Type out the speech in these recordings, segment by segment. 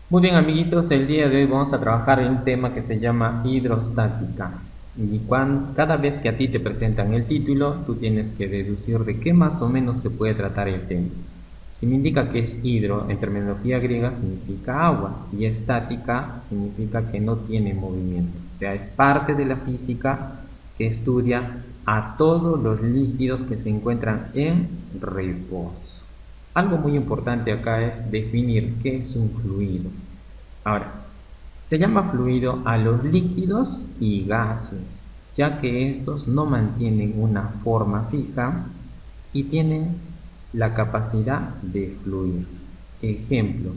Muy bien, amiguitos, el día de hoy vamos a trabajar en un tema que se llama hidrostática. Y cada vez que a ti te presentan el título, tú tienes que deducir de qué más o menos se puede tratar el tema. Si me indica que es hidro, en terminología griega significa agua, y estática significa que no tiene movimiento. O sea, es parte de la física que estudia a todos los líquidos que se encuentran en reposo. Algo muy importante acá es definir qué es un fluido. Ahora, se llama fluido a los líquidos y gases, ya que estos no mantienen una forma fija y tienen la capacidad de fluir. Ejemplo,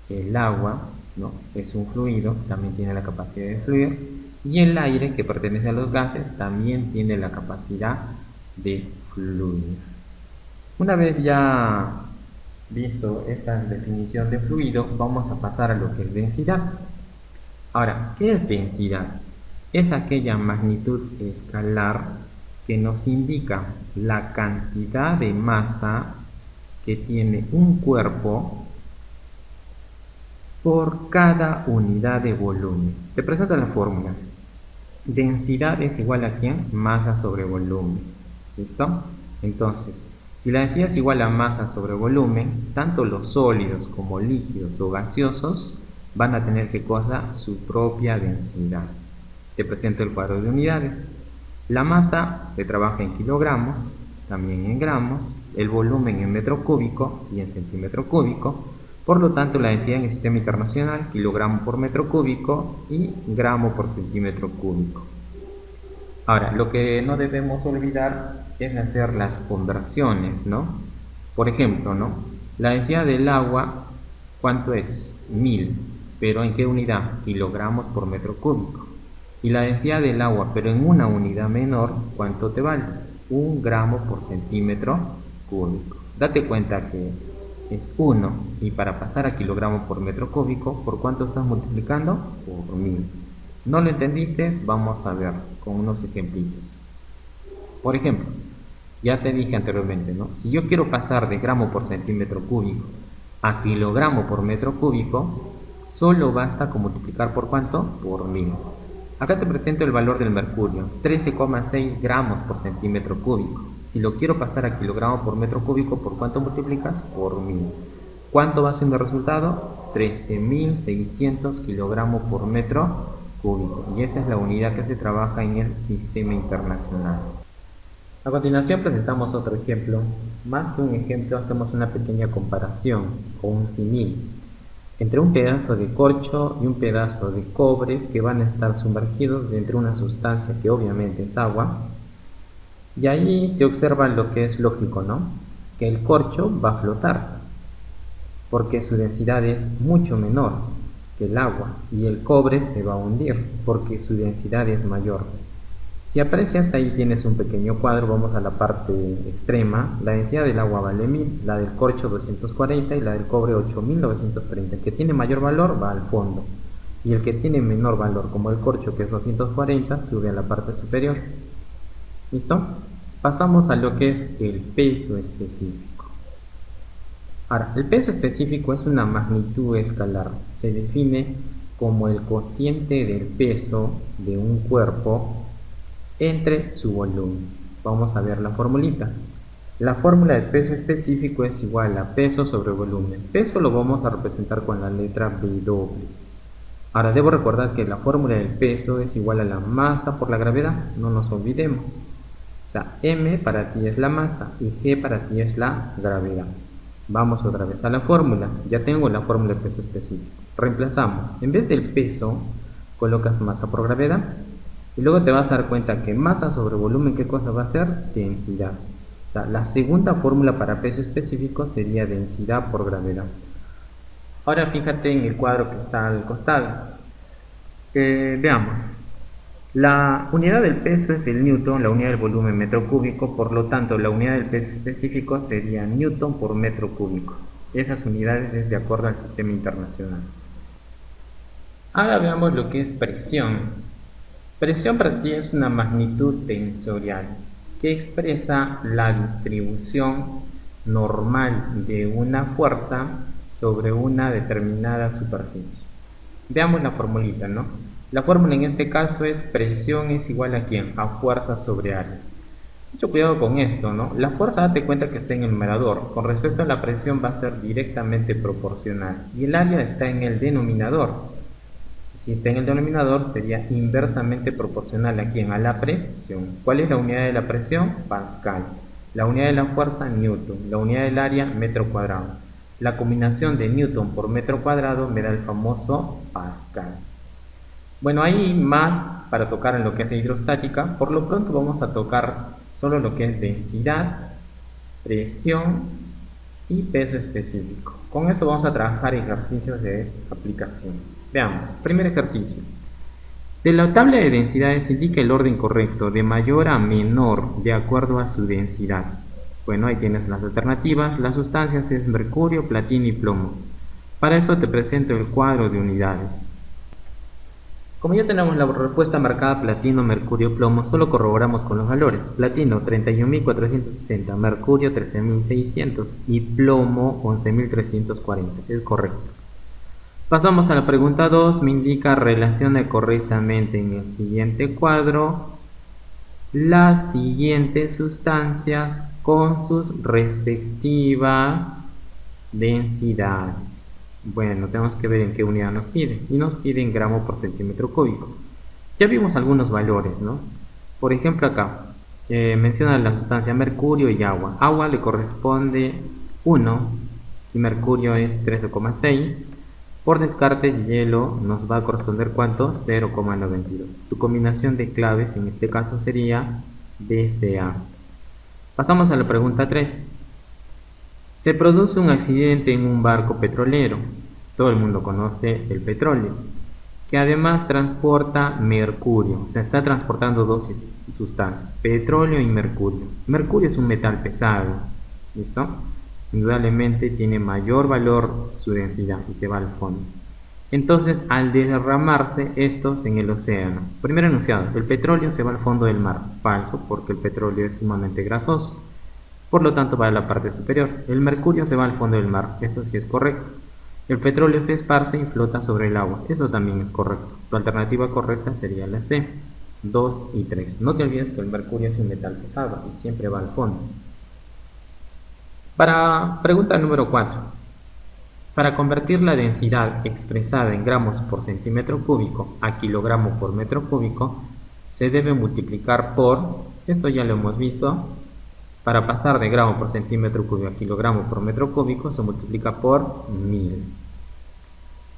el agua, ¿no?, es un fluido, también tiene la capacidad de fluir, y el aire, que pertenece a los gases, también tiene la capacidad de fluir. Una vez ya visto esta definición de fluido, vamos a pasar a lo que es densidad. Ahora, ¿qué es densidad? Es aquella magnitud escalar que nos indica la cantidad de masa que tiene un cuerpo por cada unidad de volumen. Te presento la fórmula. Densidad es igual a ¿quién? Masa sobre volumen. ¿Listo? Entonces, si la densidad es igual a masa sobre volumen, tanto los sólidos como líquidos o gaseosos van a tener, ¿qué cosa?, su propia densidad. Te presento el cuadro de unidades. La masa se trabaja en kilogramos, también en gramos, el volumen en metro cúbico y en centímetro cúbico. Por lo tanto, la densidad en el sistema internacional, kilogramo por metro cúbico y gramo por centímetro cúbico. Ahora, lo que no debemos olvidar es hacer las conversiones, ¿no? Por ejemplo, ¿no?, la densidad del agua, ¿cuánto es? 1000, pero ¿en qué unidad? Kilogramos por metro cúbico. Y la densidad del agua, pero en una unidad menor, ¿cuánto te vale? 1 gramo por centímetro cúbico. Date cuenta que es 1, y para pasar a kilogramos por metro cúbico, ¿por cuánto estás multiplicando? Por 1000. ¿No lo entendiste? Vamos a ver con unos ejemplitos. Por ejemplo, ya te dije anteriormente, ¿no? Si yo quiero pasar de gramo por centímetro cúbico a kilogramo por metro cúbico, solo basta con multiplicar por ¿cuánto? Por 1000. Acá te presento el valor del mercurio, 13,6 gramos por centímetro cúbico. Si lo quiero pasar a kilogramo por metro cúbico, ¿por cuánto multiplicas? Por 1000. ¿Cuánto va a ser mi resultado? 13.600 kilogramos por metro cúbico. Y esa es la unidad que se trabaja en el sistema internacional. A continuación presentamos otro ejemplo. Más que un ejemplo, hacemos una pequeña comparación o un símil entre un pedazo de corcho y un pedazo de cobre que van a estar sumergidos dentro de una sustancia que obviamente es agua. Y ahí se observa lo que es lógico, ¿no? Que el corcho va a flotar porque su densidad es mucho menor que el agua, y el cobre se va a hundir porque su densidad es mayor. Si aprecias, ahí tienes un pequeño cuadro. Vamos a la parte extrema. La densidad del agua vale 1000, la del corcho 240 y la del cobre 8930. El que tiene mayor valor va al fondo, y el que tiene menor valor, como el corcho, que es 240, sube a la parte superior. ¿Listo? Pasamos a lo que es el peso específico. Ahora, el peso específico es una magnitud escalar. Se define como el cociente del peso de un cuerpo entre su volumen. Vamos a ver la formulita. La fórmula del peso específico es igual a peso sobre volumen. Peso lo vamos a representar con la letra W. Ahora debo recordar que la fórmula del peso es igual a la masa por la gravedad, no nos olvidemos. O sea, M para ti es la masa y G para ti es la gravedad. Vamos otra vez a la fórmula. Ya tengo la fórmula del peso específico. Reemplazamos. En vez del peso, colocas masa por gravedad. Y luego te vas a dar cuenta que masa sobre volumen, ¿qué cosa va a ser? Densidad. O sea, la segunda fórmula para peso específico sería densidad por gravedad. Ahora fíjate en el cuadro que está al costado. Veamos. La unidad del peso es el newton, la unidad del volumen metro cúbico, por lo tanto la unidad del peso específico sería newton por metro cúbico. Esas unidades es de acuerdo al sistema internacional. Ahora veamos lo que es presión. Presión para ti es una magnitud tensorial que expresa la distribución normal de una fuerza sobre una determinada superficie. Veamos la formulita, ¿no? La fórmula en este caso es presión es igual a ¿quién? A fuerza sobre área. Mucho cuidado con esto, ¿no? La fuerza, date cuenta que está en el numerador. Con respecto a la presión va a ser directamente proporcional. Y el área está en el denominador. Si está en el denominador sería inversamente proporcional a ¿quién? A la presión. ¿Cuál es la unidad de la presión? Pascal. La unidad de la fuerza, Newton. La unidad del área, metro cuadrado. La combinación de Newton por metro cuadrado me da el famoso Pascal. Bueno, hay más para tocar en lo que es hidrostática. Por lo pronto vamos a tocar solo lo que es densidad, presión y peso específico. Con eso vamos a trabajar ejercicios de aplicación. Veamos, primer ejercicio. De la tabla de densidades indica el orden correcto, de mayor a menor, de acuerdo a su densidad. Bueno, ahí tienes las alternativas. Las sustancias es mercurio, platino y plomo. Para eso te presento el cuadro de unidades. Como ya tenemos la respuesta marcada platino, mercurio, plomo, solo corroboramos con los valores. Platino 31.460, mercurio 13.600 y plomo 11.340. Es correcto. Pasamos a la pregunta 2. Me indica relacione correctamente en el siguiente cuadro las siguientes sustancias con sus respectivas densidades. Bueno, tenemos que ver en qué unidad nos pide. Y nos pide en gramos por centímetro cúbico. Ya vimos algunos valores, ¿no? Por ejemplo acá, menciona la sustancia mercurio y agua. Agua le corresponde 1 y mercurio es 13,6. Por descarte, hielo nos va a corresponder ¿cuánto? 0,92. Tu combinación de claves en este caso sería BCA. Pasamos a la pregunta 3. Se produce un accidente en un barco petrolero. Todo el mundo conoce el petróleo, que además transporta mercurio. O sea, está transportando dos sustancias, petróleo y mercurio. Mercurio es un metal pesado, ¿listo? Indudablemente tiene mayor valor su densidad y se va al fondo. Entonces, al derramarse estos en el océano, primer enunciado, el petróleo se va al fondo del mar. Falso, porque el petróleo es sumamente grasoso. Por lo tanto, va a la parte superior. El mercurio se va al fondo del mar. Eso sí es correcto. El petróleo se esparce y flota sobre el agua. Eso también es correcto. Tu alternativa correcta sería la C. 2 y 3. No te olvides que el mercurio es un metal pesado y siempre va al fondo. Para pregunta número 4. Para convertir la densidad expresada en gramos por centímetro cúbico a kilogramo por metro cúbico, se debe multiplicar por, esto ya lo hemos visto, para pasar de gramo por centímetro cúbico a kilogramo por metro cúbico se multiplica por 1000.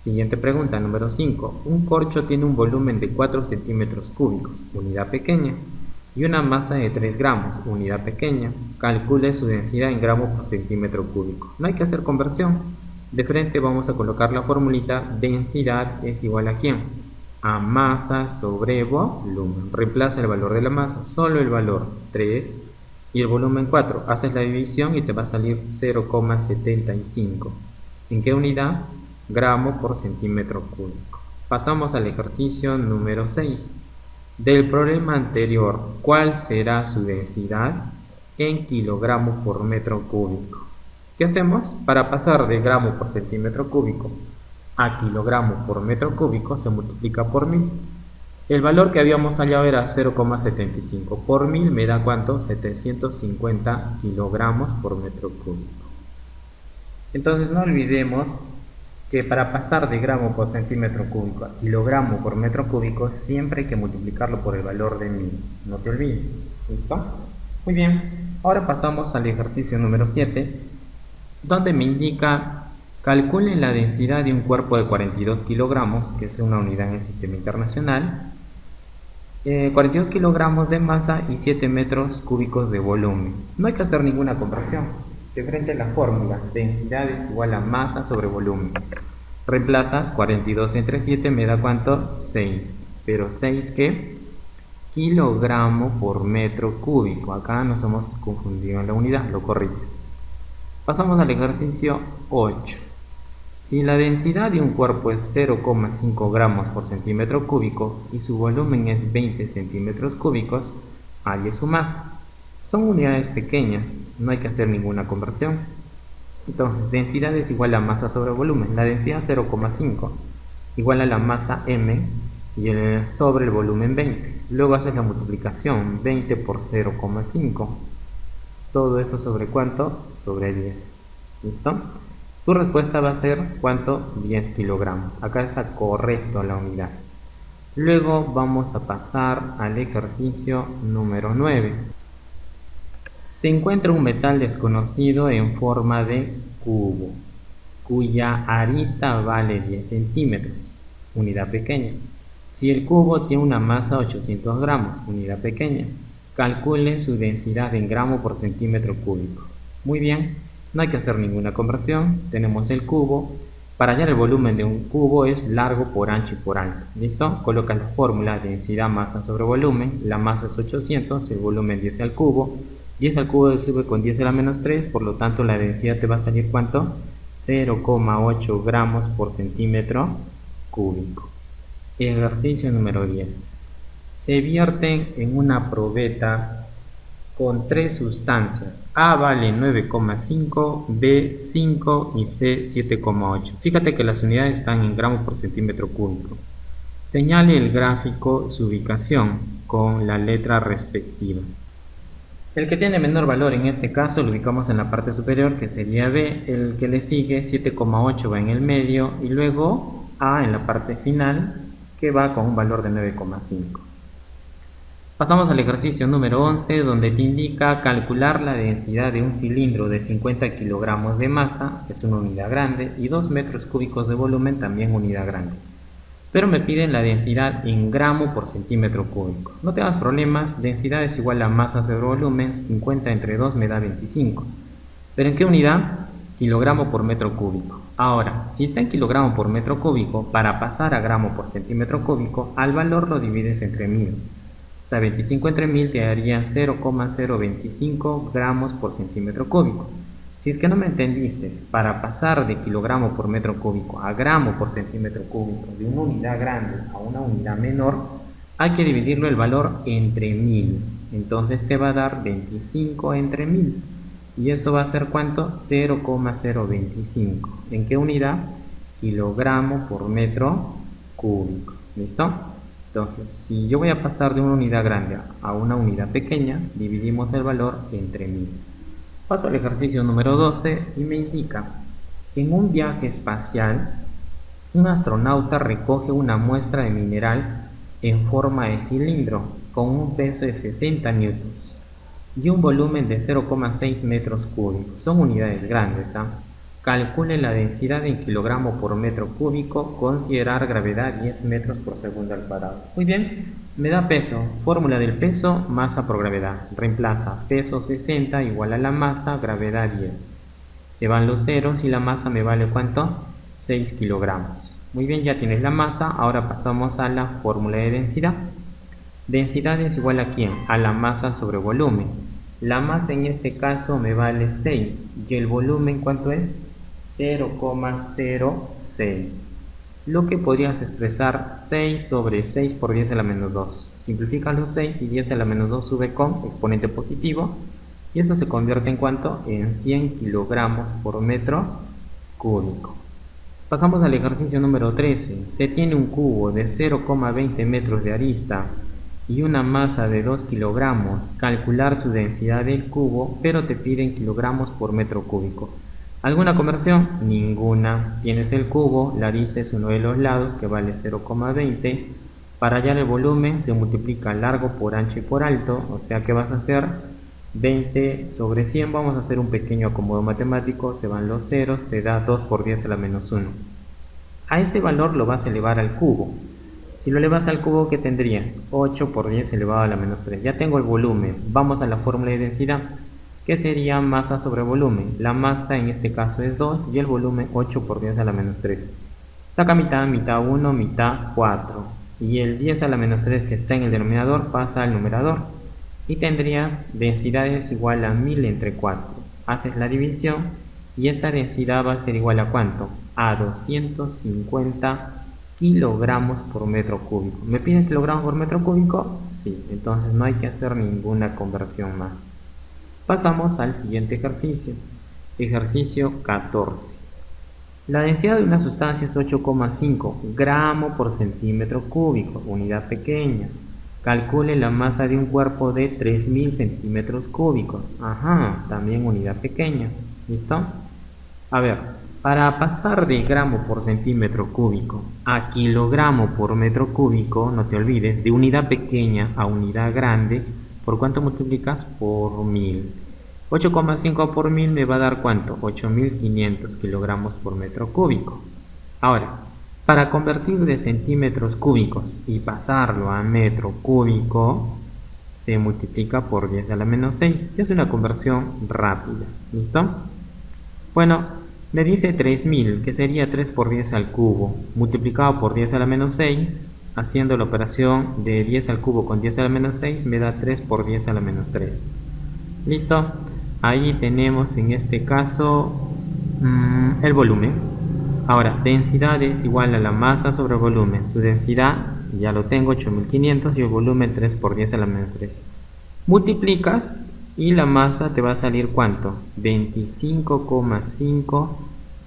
Siguiente pregunta, número 5. Un corcho tiene un volumen de 4 centímetros cúbicos, unidad pequeña, y una masa de 3 gramos, unidad pequeña. Calcule su densidad en gramos por centímetro cúbico. No hay que hacer conversión. De frente vamos a colocar la formulita densidad es igual a ¿quién? A masa sobre volumen. Reemplaza el valor de la masa, solo el valor 3 y el volumen 4. Haces la división y te va a salir 0,75. ¿En qué unidad? Gramo por centímetro cúbico. Pasamos al ejercicio número 6. Del problema anterior, ¿cuál será su densidad en kilogramos por metro cúbico? ¿Qué hacemos? Para pasar de gramo por centímetro cúbico a kilogramo por metro cúbico se multiplica por 1000. El valor que habíamos hallado era 0,75. Por 1000 me da ¿cuánto? 750 kilogramos por metro cúbico. Entonces no olvidemos que para pasar de gramo por centímetro cúbico a kilogramo por metro cúbico siempre hay que multiplicarlo por el valor de 1000. No te olvides. ¿Listo? Muy bien. Ahora pasamos al ejercicio número 7, donde me indica calcule la densidad de un cuerpo de 42 kilogramos, que es una unidad en el sistema internacional, 42 kilogramos de masa y 7 metros cúbicos de volumen. No hay que hacer ninguna conversión. De frente a la fórmula, densidad es igual a masa sobre volumen. Reemplazas 42 entre 7, me da ¿cuánto? 6. ¿Pero 6 qué? Kilogramo por metro cúbico. Acá nos hemos confundido en la unidad, lo corriges. Pasamos al ejercicio 8. Si la densidad de un cuerpo es 0,5 gramos por centímetro cúbico y su volumen es 20 centímetros cúbicos, halle su masa. Son unidades pequeñas, no hay que hacer ninguna conversión. Entonces, densidad es igual a masa sobre volumen. La densidad 0,5 igual a la masa m y sobre el volumen 20. Luego haces la multiplicación, 20 por 0,5. Todo eso sobre ¿cuánto? Sobre 10. ¿Listo? Tu respuesta va a ser ¿cuánto? 10 kilogramos. Acá está correcto la unidad. Luego vamos a pasar al ejercicio número 9. Se encuentra un metal desconocido en forma de cubo, cuya arista vale 10 centímetros, unidad pequeña. Si el cubo tiene una masa 800 gramos, unidad pequeña, calcule su densidad en gramo por centímetro cúbico. Muy bien, no hay que hacer ninguna conversión, tenemos el cubo. Para hallar el volumen de un cubo es largo por ancho y por alto. ¿Listo? Colocas la fórmula densidad masa sobre volumen, la masa es 800, el volumen 10 al cubo, 10 al cubo sube con 10 a la menos 3, por lo tanto la densidad te va a salir ¿cuánto? 0,8 gramos por centímetro cúbico. Ejercicio número 10. Se vierten en una probeta con tres sustancias. A vale 9,5, B 5 y C 7,8. Fíjate que las unidades están en gramos por centímetro cúbico. Señale el gráfico su ubicación con la letra respectiva. El que tiene menor valor en este caso lo ubicamos en la parte superior, que sería B. El que le sigue, 7,8, va en el medio, y luego A en la parte final, que va con un valor de 9,5. Pasamos al ejercicio número 11, donde te indica calcular la densidad de un cilindro de 50 kilogramos de masa, es una unidad grande, y 2 metros cúbicos de volumen, también unidad grande. Pero me piden la densidad en gramo por centímetro cúbico. No te hagas problemas, densidad es igual a masa sobre volumen, 50 entre 2 me da 25. ¿Pero en qué unidad? Kilogramo por metro cúbico. Ahora, si está en kilogramo por metro cúbico, para pasar a gramo por centímetro cúbico, al valor lo divides entre 1000. O sea, 25 entre 1000 te daría 0,025 gramos por centímetro cúbico. Si es que no me entendiste, para pasar de kilogramo por metro cúbico a gramo por centímetro cúbico, de una unidad grande a una unidad menor, hay que dividirlo el valor entre 1000. Entonces te va a dar 25 entre 1000. ¿Y eso va a ser cuánto? 0,025. ¿En qué unidad? Kilogramo por metro cúbico. ¿Listo? Entonces, si yo voy a pasar de una unidad grande a una unidad pequeña, dividimos el valor entre 1000. Paso al ejercicio número 12 y me indica: en un viaje espacial, un astronauta recoge una muestra de mineral en forma de cilindro con un peso de 60 newtons y un volumen de 0,6 metros cúbicos. Son unidades grandes, ¿ah? Calcule la densidad en kilogramo por metro cúbico, considerar gravedad 10 metros por segundo al cuadrado. Muy bien, me da peso, fórmula del peso, masa por gravedad. Reemplaza peso 60 igual a la masa, gravedad 10. Se van los ceros y la masa me vale ¿cuánto? 6 kilogramos. Muy bien, ya tienes la masa, ahora pasamos a la fórmula de densidad. Densidad es igual a ¿quién? A la masa sobre volumen. La masa en este caso me vale 6 y el volumen ¿cuánto es? 0,06. Lo que podrías expresar 6 sobre 6 por 10 a la menos 2. Simplificas los 6 y 10 a la menos 2 sube con exponente positivo. Y esto se convierte en ¿cuánto? En 100 kilogramos por metro cúbico. Pasamos al ejercicio número 13. Se tiene un cubo de 0,20 metros de arista y una masa de 2 kilogramos. Calcular su densidad del cubo, pero te piden kilogramos por metro cúbico. ¿Alguna conversión? Ninguna. Tienes el cubo, la arista es uno de los lados que vale 0,20. Para hallar el volumen se multiplica largo por ancho y por alto, o sea que vas a hacer 20 sobre 100. Vamos a hacer un pequeño acomodo matemático, se van los ceros, te da 2 por 10 a la menos 1. A ese valor lo vas a elevar al cubo. Si lo elevas al cubo, ¿qué tendrías? 8 por 10 elevado a la menos 3. Ya tengo el volumen. Vamos a la fórmula de densidad, que sería masa sobre volumen. La masa en este caso es 2 y el volumen 8 por 10 a la menos 3. Saca mitad, mitad 1, mitad 4. Y el 10 a la menos 3 que está en el denominador pasa al numerador. Y tendrías densidad es igual a 1000 entre 4. Haces la división y esta densidad va a ser igual a ¿cuánto? A 250 kilogramos por metro cúbico. ¿Me piden kilogramos por metro cúbico? Sí, entonces no hay que hacer ninguna conversión más. Pasamos al siguiente ejercicio. Ejercicio 14. La densidad de una sustancia es 8,5 gramos por centímetro cúbico, unidad pequeña. Calcule la masa de un cuerpo de 3000 centímetros cúbicos. Ajá, también unidad pequeña. ¿Listo? A ver, para pasar de gramo por centímetro cúbico a kilogramo por metro cúbico, no te olvides, de unidad pequeña a unidad grande, ¿por cuánto multiplicas? Por 1000. 8,5 por 1000 me va a dar ¿cuánto? 8500 kilogramos por metro cúbico. Ahora, para convertir de centímetros cúbicos y pasarlo a metro cúbico, se multiplica por 10 a la menos 6, que es una conversión rápida. ¿Listo? Bueno, me dice 3000, que sería 3 por 10 al cubo, multiplicado por 10 a la menos 6, haciendo la operación de 10 al cubo con 10 a la menos 6, me da 3 por 10 a la menos 3. ¿Listo? Ahí tenemos en este caso el volumen. Ahora, densidad es igual a la masa sobre volumen. Su densidad, ya lo tengo, 8500, y el volumen 3 por 10 a la menos 3. Multiplicas y la masa te va a salir ¿cuánto? 25,5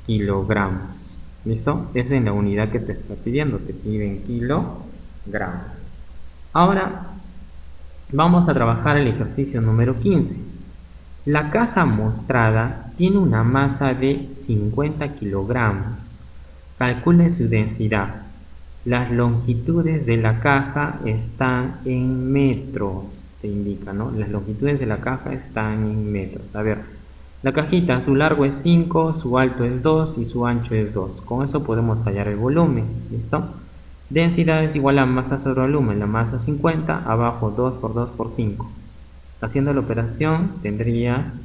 kilogramos. ¿Listo? Esa es la unidad que te está pidiendo. Te piden kilogramos. Ahora vamos a trabajar el ejercicio número 15. La caja mostrada tiene una masa de 50 kilogramos. Calcule su densidad. Las longitudes de la caja están en metros. Te indica, ¿no? Las longitudes de la caja están en metros. A ver, la cajita, su largo es 5, su alto es 2 y su ancho es 2. Con eso podemos hallar el volumen. ¿Listo? Densidad es igual a masa sobre volumen. La masa 50, abajo 2 por 2 por 5. Haciendo la operación tendrías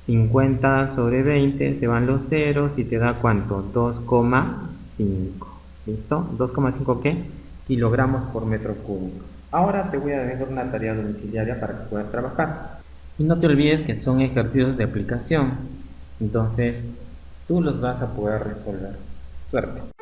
50 sobre 20, se van los ceros y te da ¿cuánto? 2,5. ¿Listo? 2,5 ¿qué? Kilogramos por metro cúbico. Ahora te voy a dejar una tarea domiciliaria para que puedas trabajar. Y no te olvides que son ejercicios de aplicación. Entonces, tú los vas a poder resolver. Suerte.